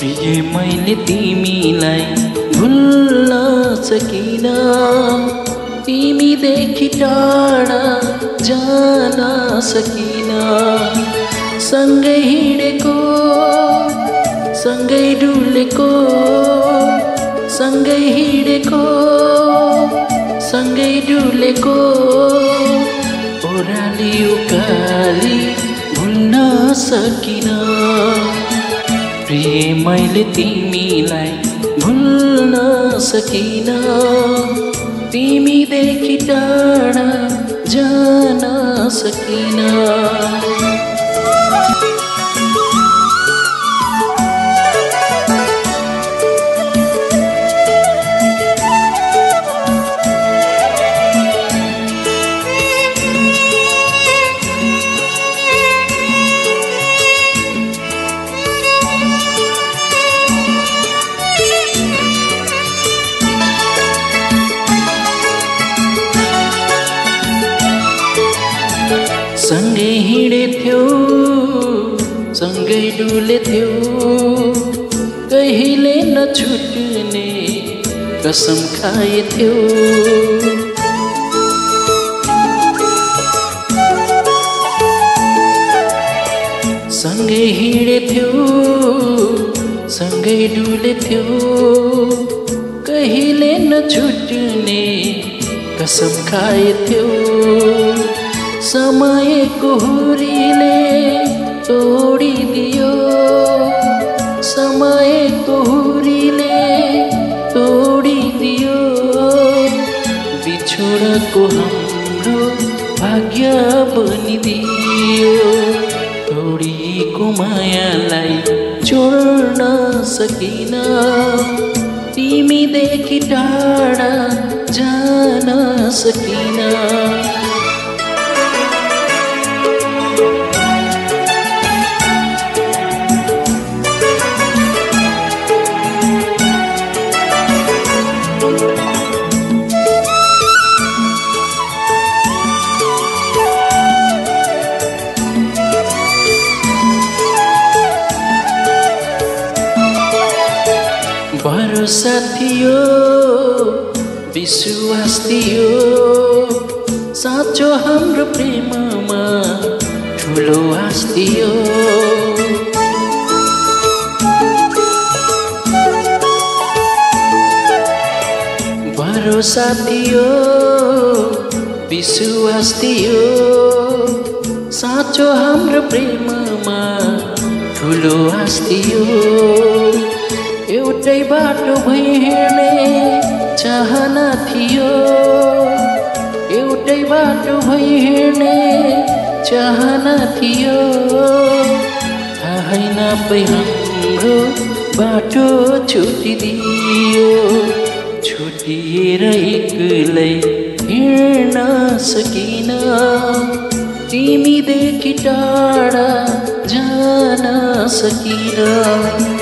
प्रिय मैले तिमीलाई भुल्न सकिन, तिमीदेखि टाढा जान सकिन। सँगै हिँडेको, सँगै डुलेको, सँगै हिँडेको, सँगै डुलेको, ओह्राली उकाली भुल्न सकिन। प्रिय मैले तिमीलाई भुल्न सकिन, तिमीदेखि टाढा जान सकिन। सँगै हिँडेथ्यौ, सँगै डुलेथ्यौ, कहिले नछुट्ने कसम खाएथ्यौ। सँगै हिँडेथ्यौ, सँगै डुलेथ्यौ, कहिले नछुट्ने कसम खाएथ्यौ। समयको हुरीले तोडिदियो, समयको हुरीले तोडिदियो, बिछोडको हाम्रो भाग्य बनिदियो। तोडिएको मायालाई जोड्न सकिन, तिमीदेखि टाढा जान सकिन। भरोसा थियो, विश्वास थियो, साँचो हाम्रो प्रेममा ठुलो आश थियो। भरोसा थियो, विश्वास थियो, साँचो हाम्रो प्रेममा ठुलो आश थियो। एउटै बाटो भई हिँड्ने चाहना थियो, एउटै बाटो भई हिँड्ने चाहना थियो। थाहै नपाई हाम्रो बाटो छुटिदियो, छुटिएर एक्लै हिँड्न सकिन, तिमीदेखि टाढा जान सकिन।